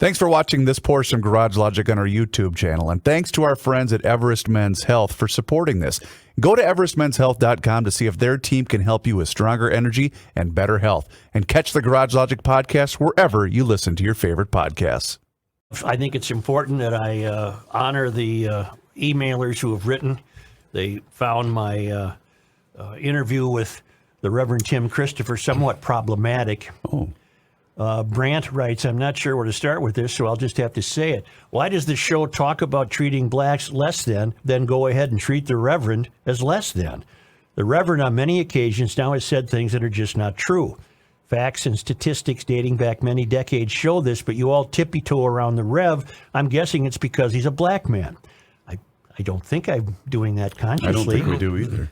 Thanks for watching this portion of Garage Logic on our YouTube channel, and thanks to our friends at Everest Men's Health for supporting this. Go to everestmenshealth.com to see if their team can help you with stronger energy and better health. And catch the Garage Logic podcast wherever you listen to your favorite podcasts. I think it's important that I honor the emailers who have written. They found my interview with the Reverend Tim Christopher somewhat problematic. Brant writes, I'm not sure where to start with this, so I'll just have to say it. Why does the show talk about treating blacks less than, then go ahead and treat the Reverend as less than? The Reverend on many occasions now has said things that are just not true. Facts and statistics dating back many decades show this, but you all tippy-toe around the Rev. I'm guessing it's because he's a black man. I don't think I'm doing that consciously. I don't think we do either.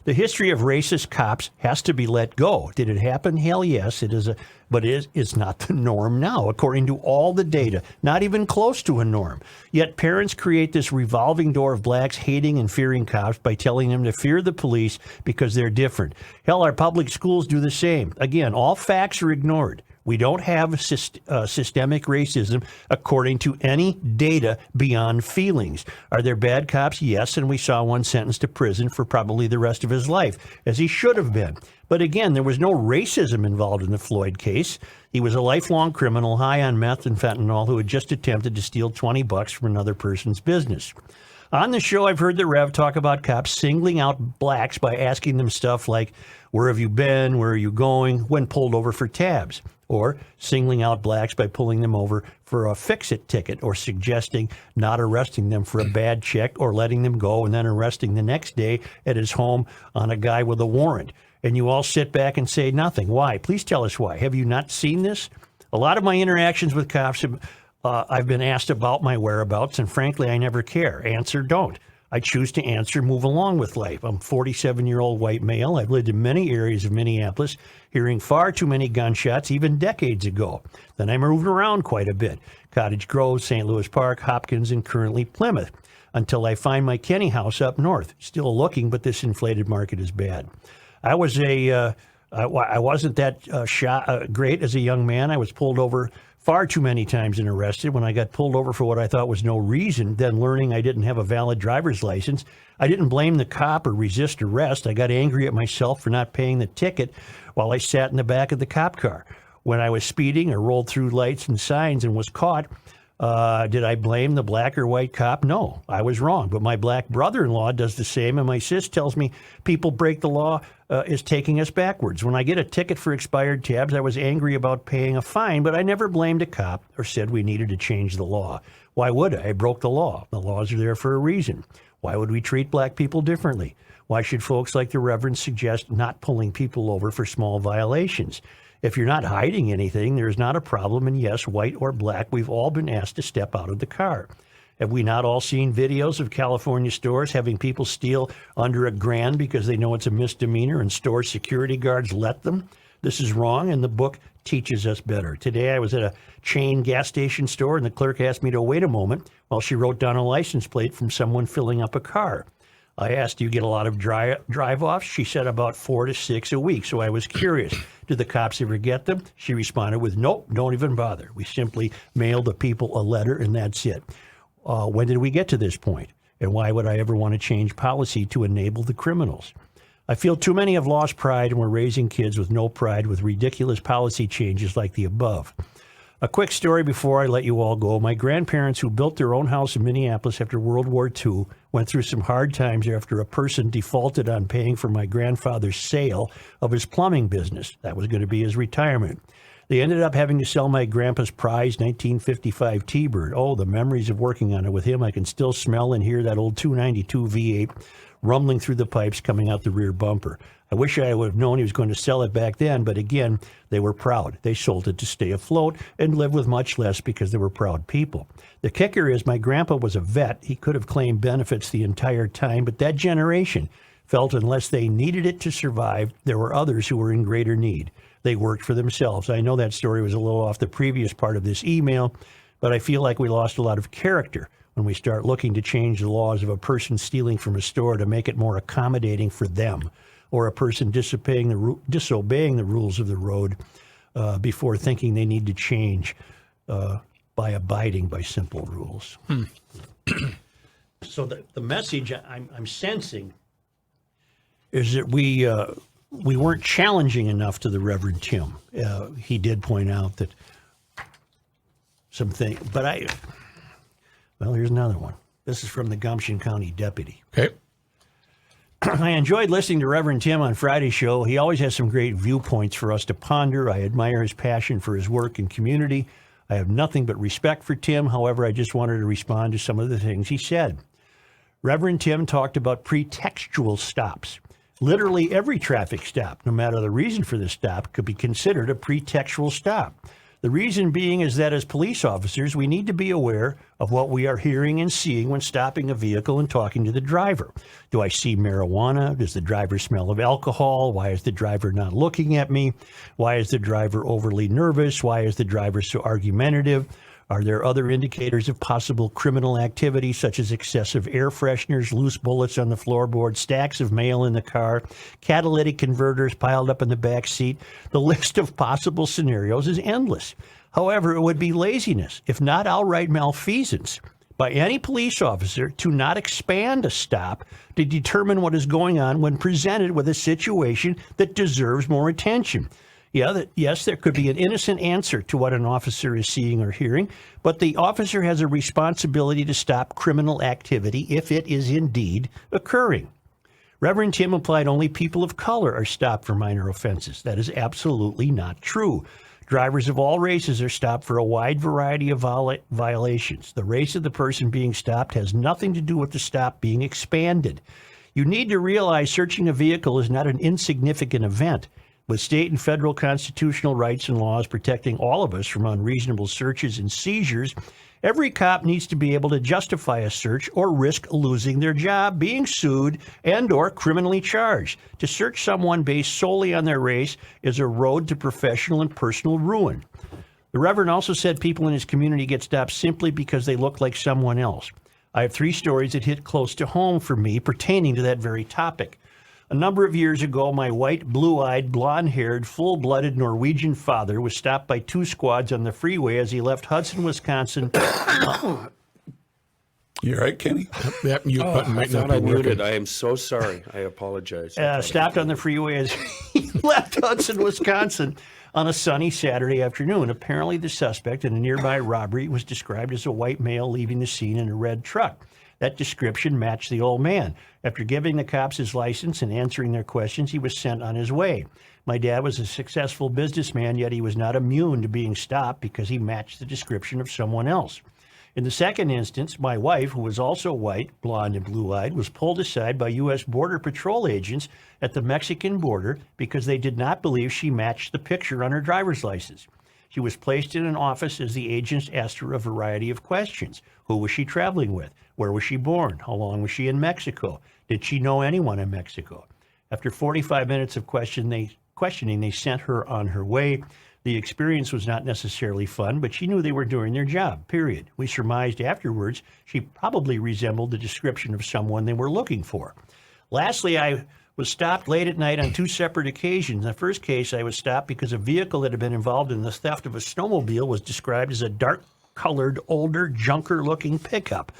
The history of racist cops has to be let go. Did it happen? Hell yes, it is. But it's not the norm now, according to all the data. Not even close to a norm. Yet parents create this revolving door of blacks hating and fearing cops by telling them to fear the police because they're different. Hell, our public schools do the same. Again, all facts are ignored. We don't have systemic racism according to any data beyond feelings. Are there bad cops? Yes, and we saw one sentenced to prison for probably the rest of his life, as he should have been. But again, there was no racism involved in the Floyd case. He was a lifelong criminal high on meth and fentanyl who had just attempted to steal $20 from another person's business. On the show, I've heard the Rev talk about cops singling out blacks by asking them stuff like, where have you been, where are you going, when pulled over for tabs, or singling out blacks by pulling them over for a fix-it ticket, or suggesting not arresting them for a bad check or letting them go and then arresting the next day at his home on a guy with a warrant. And you all sit back and say nothing. Why? Please tell us why. Have you not seen this? A lot of my interactions with cops have I've been asked about my whereabouts, and frankly, I never care. Answer, don't. I choose to answer, move along with life. I'm a 47-year-old white male. I've lived in many areas of Minneapolis, hearing far too many gunshots, even decades ago. Then I moved around quite a bit. Cottage Grove, St. Louis Park, Hopkins, and currently Plymouth, until I find my Kenny house up north. Still looking, but this inflated market is bad. I wasn't that great as a young man. I was pulled over far too many times and arrested. When I got pulled over for what I thought was no reason, then learning I didn't have a valid driver's license, I didn't blame the cop or resist arrest. I got angry at myself for not paying the ticket while I sat in the back of the cop car. When I was speeding or rolled through lights and signs and was caught, did I blame the black or white cop? No, I was wrong. But my black brother-in-law does the same, and my sis tells me people break the law is taking us backwards. When I get a ticket for expired tabs, I was angry about paying a fine, but I never blamed a cop or said we needed to change the law. Why would I? I broke the law. The laws are there for a reason. Why would we treat black people differently? Why should folks like the Reverend suggest not pulling people over for small violations? If you're not hiding anything, there's not a problem. And yes, white or black, we've all been asked to step out of the car. Have we not all seen videos of California stores having people steal under $1,000 because they know it's a misdemeanor and store security guards let them? This is wrong, and the book teaches us better. Today I was at a chain gas station store, and the clerk asked me to wait a moment while she wrote down a license plate from someone filling up a car. I asked, do you get a lot of drive-offs? She said about 4 to 6 a week, so I was curious. Do the cops ever get them? She responded with, nope, don't even bother. We simply mail the people a letter, and that's it. When did we get to this point? And why would I ever want to change policy to enable the criminals? I feel too many have lost pride, and we're raising kids with no pride with ridiculous policy changes like the above. A quick story before I let you all go. My grandparents, who built their own house in Minneapolis after World War II, went through some hard times after a person defaulted on paying for my grandfather's sale of his plumbing business. That was going to be his retirement. They ended up having to sell my grandpa's prized 1955 T-Bird. Oh, the memories of working on it with him. I can still smell and hear that old 292 V8 rumbling through the pipes coming out the rear bumper. I wish I would have known he was going to sell it back then, but again, they were proud. They sold it to stay afloat and live with much less because they were proud people. The kicker is my grandpa was a vet. He could have claimed benefits the entire time, but that generation felt unless they needed it to survive, there were others who were in greater need. They worked for themselves. I know that story was a little off the previous part of this email, but I feel like we lost a lot of character when we start looking to change the laws of a person stealing from a store to make it more accommodating for them, or a person disobeying the rules of the road before thinking they need to change. by abiding by simple rules. So the message I'm sensing is that we weren't challenging enough to the Reverend Tim. He did point out that something, but well, here's another one. This is from the Gumption County deputy. Okay. I enjoyed listening to Reverend Tim on Friday's show. He always has some great viewpoints for us to ponder. I admire his passion for his work and community. I have nothing but respect for Tim. However, I just wanted to respond to some of the things he said. Reverend Tim talked about pretextual stops. Literally every traffic stop, no matter the reason for the stop, could be considered a pretextual stop. The reason being is that as police officers, we need to be aware of what we are hearing and seeing when stopping a vehicle and talking to the driver. Do I see marijuana? Does the driver smell of alcohol? Why is the driver not looking at me? Why is the driver overly nervous? Why is the driver so argumentative? Are there other indicators of possible criminal activity, such as excessive air fresheners, loose bullets on the floorboard, stacks of mail in the car, catalytic converters piled up in the back seat? The list of possible scenarios is endless. However, it would be laziness, if not outright malfeasance, by any police officer to not expand a stop to determine what is going on when presented with a situation that deserves more attention. Yes, there could be an innocent answer to what an officer is seeing or hearing, but the officer has a responsibility to stop criminal activity if it is indeed occurring. Reverend Tim implied only people of color are stopped for minor offenses. That is absolutely not true. Drivers of all races are stopped for a wide variety of violations. The race of the person being stopped has nothing to do with the stop being expanded. You need to realize searching a vehicle is not an insignificant event. With state and federal constitutional rights and laws protecting all of us from unreasonable searches and seizures, every cop needs to be able to justify a search or risk losing their job, being sued, and or criminally charged. To search someone based solely on their race is a road to professional and personal ruin. The Reverend also said people in his community get stopped simply because they look like someone else. I have 3 stories that hit close to home for me pertaining to that very topic. A number of years ago, my white, blue-eyed, blonde-haired, full-blooded Norwegian father was stopped by 2 squads on the freeway as he left Hudson, Wisconsin. You all right, Kenny? That mute button might not I be muted. working. I am so sorry. I apologize. Stopped on the freeway as he left Hudson, Wisconsin on a sunny Saturday afternoon. Apparently, the suspect in a nearby robbery was described as a white male leaving the scene in a red truck. That description matched the old man. After giving the cops his license and answering their questions, he was sent on his way. My dad was a successful businessman, yet he was not immune to being stopped because he matched the description of someone else. In the second instance, my wife, who was also white, blonde, and blue-eyed, was pulled aside by U.S. Border Patrol agents at the Mexican border because they did not believe she matched the picture on her driver's license. She was placed in an office as the agents asked her a variety of questions. Who was she traveling with? Where was she born? How long was she in Mexico? Did she know anyone in Mexico? After 45 minutes of questioning, they sent her on her way. The experience was not necessarily fun, but she knew they were doing their job, period. We surmised afterwards she probably resembled the description of someone they were looking for. Lastly, I was stopped late at night on 2 separate occasions. In the first case, I was stopped because a vehicle that had been involved in the theft of a snowmobile was described as a dark-colored, older, junker-looking pickup.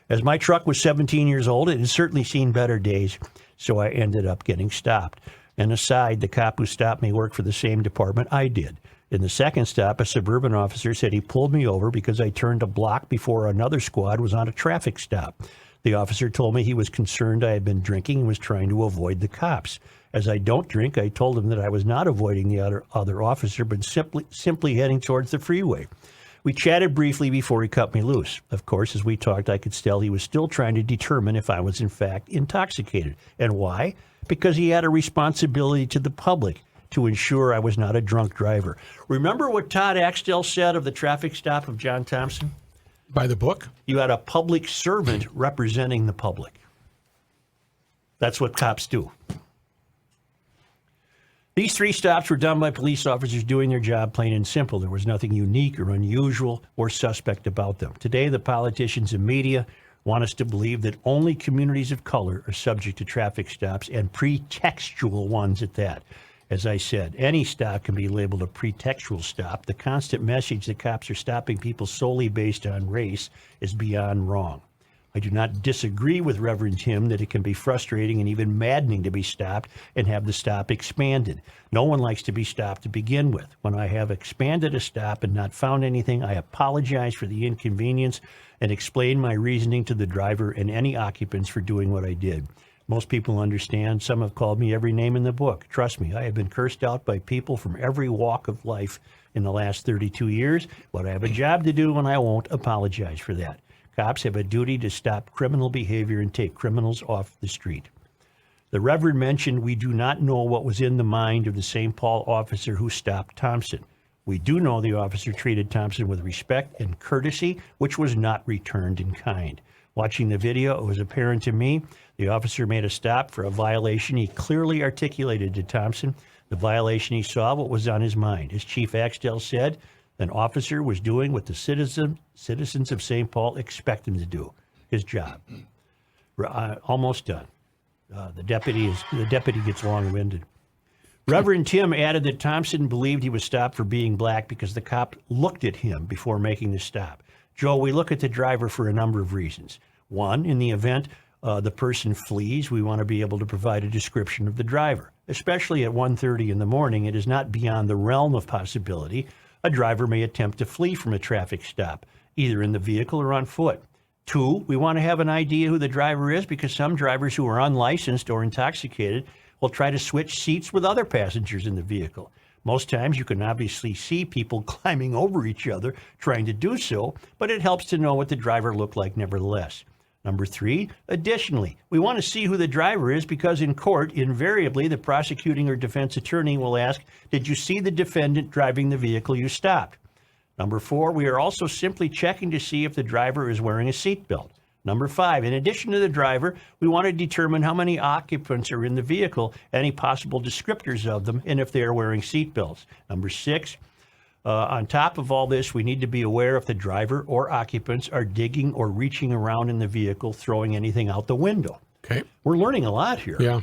As my truck was 17 years old, it had certainly seen better days, so I ended up getting stopped. And aside, the cop who stopped me worked for the same department I did. In the second stop, a suburban officer said he pulled me over because I turned a block before another squad was on a traffic stop. The officer told me he was concerned I had been drinking and was trying to avoid the cops. As I don't drink, I told him that I was not avoiding the other officer, but simply heading towards the freeway. We chatted briefly before he cut me loose. Of course, as we talked, I could tell he was still trying to determine if I was in fact intoxicated. And why? Because he had a responsibility to the public to ensure I was not a drunk driver. Remember what Todd Axtell said of the traffic stop of John Thompson? By the book? You had a public servant representing the public. That's what cops do. These 3 stops were done by police officers doing their job, plain and simple. There was nothing unique or unusual or suspect about them. Today, the politicians and media want us to believe that only communities of color are subject to traffic stops, and pretextual ones at that. As I said, any stop can be labeled a pretextual stop. The constant message that cops are stopping people solely based on race is beyond wrong. I do not disagree with Reverend Tim that it can be frustrating and even maddening to be stopped and have the stop expanded. No one likes to be stopped to begin with. When I have expanded a stop and not found anything, I apologize for the inconvenience and explain my reasoning to the driver and any occupants for doing what I did. Most people understand. Some have called me every name in the book. Trust me, I have been cursed out by people from every walk of life in the last 32 years, but I have a job to do and I won't apologize for that. Cops have a duty to stop criminal behavior and take criminals off the street. The Reverend mentioned we do not know what was in the mind of the St. Paul officer who stopped Thompson. We do know the officer treated Thompson with respect and courtesy, which was not returned in kind. Watching the video, it was apparent to me the officer made a stop for a violation he clearly articulated to Thompson. The violation he saw what was on his mind. As Chief Axtell said, an officer was doing what the citizens of St. Paul expect him to do, his job. Almost done. The deputy gets long-winded. Reverend Tim added that Thompson believed he was stopped for being black because the cop looked at him before making the stop. Joe, we look at the driver for a number of reasons. One, in the event the person flees, we want to be able to provide a description of the driver. Especially at 1:30 in the morning, it is not beyond the realm of possibility a driver may attempt to flee from a traffic stop, either in the vehicle or on foot. Two, we want to have an idea who the driver is because some drivers who are unlicensed or intoxicated will try to switch seats with other passengers in the vehicle. Most times you can obviously see people climbing over each other trying to do so, but it helps to know what the driver looked like nevertheless. Number three, additionally, we want to see who the driver is because in court, invariably, the prosecuting or defense attorney will ask, did you see the defendant driving the vehicle you stopped? Number four, we are also simply checking to see if the driver is wearing a seatbelt. Number five, in addition to the driver, we want to determine how many occupants are in the vehicle, any possible descriptors of them, and if they are wearing seatbelts. Number six, on top of all this, we need to be aware if the driver or occupants are digging or reaching around in the vehicle, throwing anything out the window. Okay. We're learning a lot here. Yeah.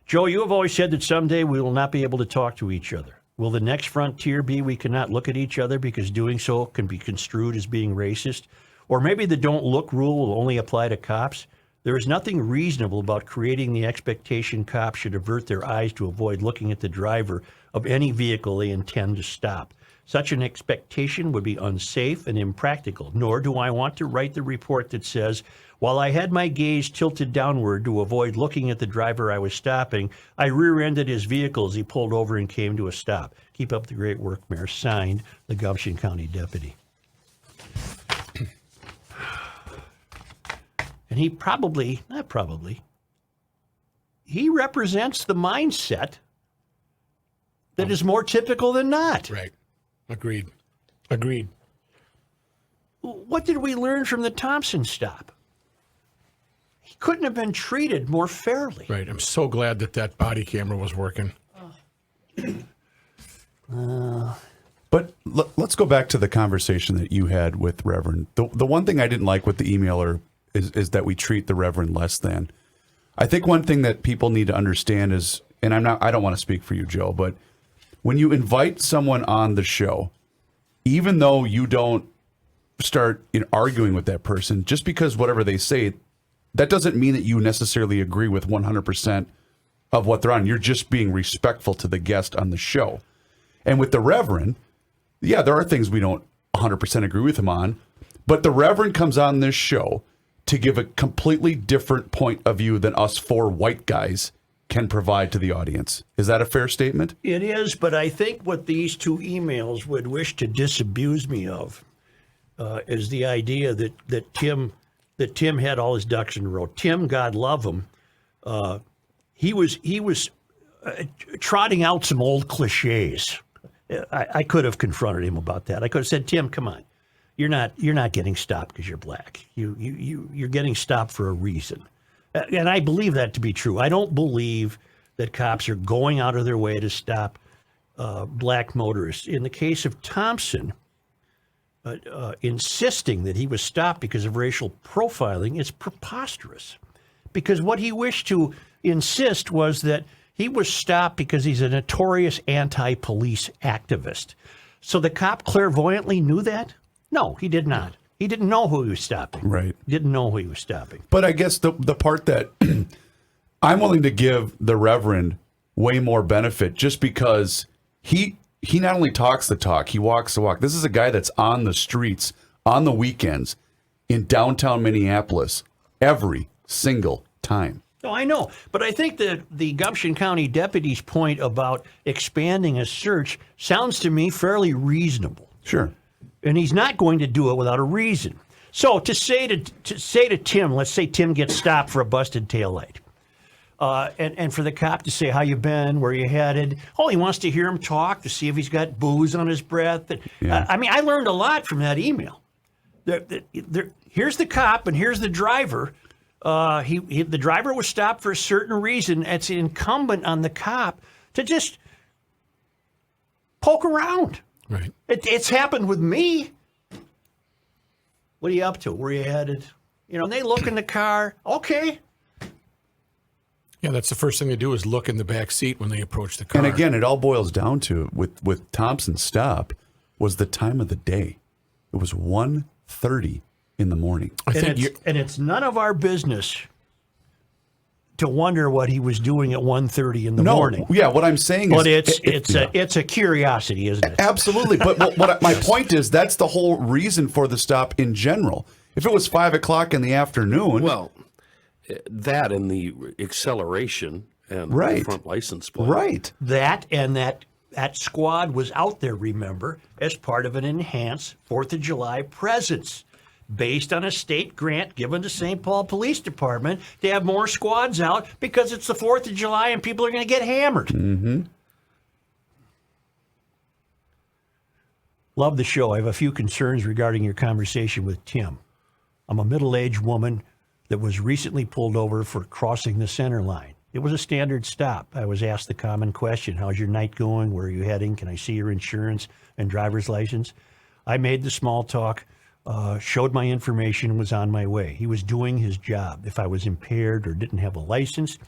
Joe, you have always said that someday we will not be able to talk to each other. Will the next frontier be we cannot look at each other because doing so can be construed as being racist? Or maybe the don't look rule will only apply to cops? There is nothing reasonable about creating the expectation cops should avert their eyes to avoid looking at the driver of any vehicle they intend to stop. Such an expectation would be unsafe and impractical, nor do I want to write the report that says, while I had my gaze tilted downward to avoid looking at the driver I was stopping, I rear-ended his vehicle as he pulled over and came to a stop. Keep up the great work, Mayor. Signed, the Gumption County Deputy. And he he represents the mindset that is more typical than not. Right. Agreed. What did we learn from the Thompson stop? He couldn't have been treated more fairly. Right. I'm so glad that body camera was working. But let's go back to the conversation that you had with Reverend. The one thing I didn't like with the emailer is that we treat the Reverend less than. I think one thing that people need to understand is, and I don't want to speak for you, Joe, but when you invite someone on the show, even though you don't start arguing with that person, just because whatever they say, that doesn't mean that you necessarily agree with 100% of what they're on. You're just being respectful to the guest on the show. And with the Reverend, yeah, there are things we don't 100% agree with him on, but the Reverend comes on this show to give a completely different point of view than us four white guys can provide to the audience. Is that a fair statement? It is, but I think what these two emails would wish to disabuse me of is the idea that Tim had all his ducks in a row. Tim, God love him, he was trotting out some old cliches. I could have confronted him about that. I could have said, Tim, come on, you're not getting stopped because you're black. You're getting stopped for a reason. And I believe that to be true. I don't believe that cops are going out of their way to stop black motorists. In the case of Thompson, insisting that he was stopped because of racial profiling is preposterous. Because what he wished to insist was that He was stopped because he's a notorious anti-police activist. So the cop clairvoyantly knew that? No, he did not. He didn't know who he was stopping. Right. Didn't know who he was stopping. But I guess the part that I'm willing to give the Reverend way more benefit just because he not only talks the talk, he walks the walk. This is a guy that's on the streets on the weekends in downtown Minneapolis every single time. No, I know. But I think that the Gumption County deputy's point about expanding a search sounds to me fairly reasonable. Sure. And he's not going to do it without a reason. So to say to Tim, let's say Tim gets stopped for a busted taillight. And for the cop to say, how you been, where you headed. Oh, he wants to hear him talk to see if he's got booze on his breath. Yeah. I mean, I learned a lot from that email. Here's the cop and here's the driver. The driver was stopped for a certain reason. It's incumbent on the cop to just poke around. Right. It's happened with me. What are you up to? Where are you headed? You know, and they look in the car. Okay. Yeah, that's the first thing they do is look in the back seat when they approach the car. And again, it all boils down to, with Thompson's stop, was the time of the day. It was 1:30 in the morning. And it's none of our business to wonder what he was doing at 1:30 in the morning. Yeah, what I'm saying But is... it's a curiosity, isn't it? Absolutely. But what my point is, that's the whole reason for the stop in general. If it was 5 o'clock in the afternoon... Well, that and the acceleration and Right. the front license plate. Right. That and that squad was out there, remember, as part of an enhanced 4th of July presence based on a state grant given to St. Paul Police Department to have more squads out because it's the 4th of July and people are going to get hammered. Mm-hmm. Love the show. I have a few concerns regarding your conversation with Tim. I'm a middle-aged woman that was recently pulled over for crossing the center line. It was a standard stop. I was asked the common question, how's your night going? Where are you heading? Can I see your insurance and driver's license? I made the small talk, showed my information, and was on my way. He was doing his job. If I was impaired or didn't have a license,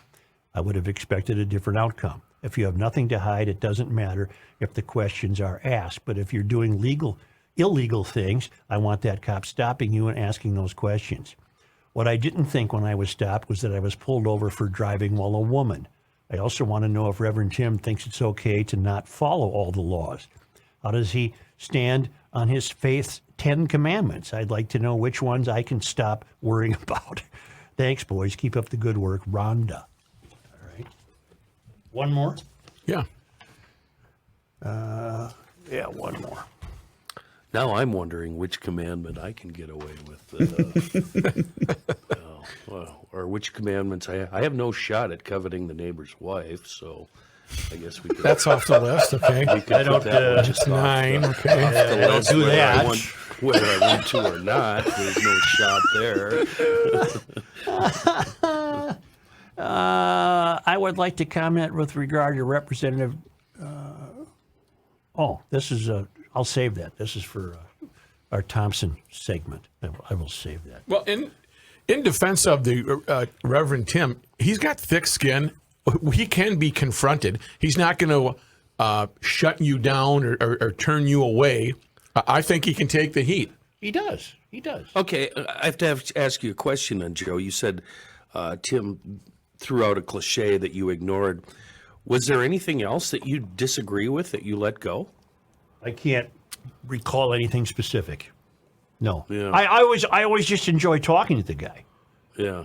I would have expected a different outcome. If you have nothing to hide, it doesn't matter if the questions are asked. But if you're doing illegal things, I want that cop stopping you and asking those questions. What I didn't think when I was stopped was that I was pulled over for driving while a woman. I also want to know if Reverend Tim thinks it's okay to not follow all the laws. How does he stand on his faith's 10 commandments? I'd like to know which ones I can stop worrying about. Thanks, boys. Keep up the good work. Rhonda. All right. One more? Yeah. Yeah, one more. Now I'm wondering which commandment I can get away with. Or which commandments I have no shot at coveting the neighbor's wife, so I guess we could. That's off the list, okay? I don't, It's 9, okay. I don't do that. Whether I want to or not, there's no shot there. I would like to comment with regard to Representative. This is I'll save that. This is for our Thompson segment. I will save that. Well, in defense of the Reverend Tim, he's got thick skin. He can be confronted. He's not going to shut you down or turn you away. I think he can take the heat. He does. He does. Okay, I have to ask you a question then, Joe. You said Tim threw out a cliche that you ignored. Was there anything else that you disagree with that you let go? I can't recall anything specific. No. Yeah. I always just enjoy talking to the guy. Yeah.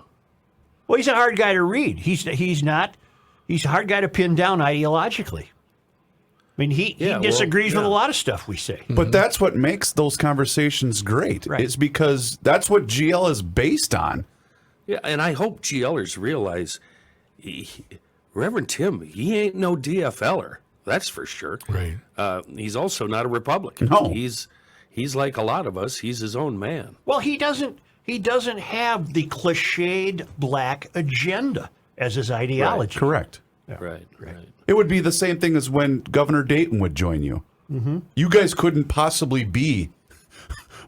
Well, he's a hard guy to read. He's a hard guy to pin down ideologically. I mean, he disagrees with a lot of stuff we say. But that's what makes those conversations great. Right. It's because that's what GL is based on. Yeah, and I hope GLers realize Reverend Tim, he ain't no DFLer. That's for sure. Right. He's also not a Republican. No. He's like a lot of us. He's his own man. Well, he doesn't have the cliched black agenda as his ideology. Correct. Right. It would be the same thing as when Governor Dayton would join you. Mm-hmm. You guys couldn't possibly be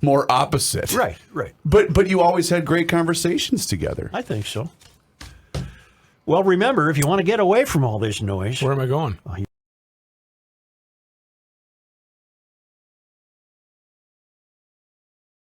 more opposite. Right. But you always had great conversations together. I think so. Well, remember, if you want to get away from all this noise, Where am I going?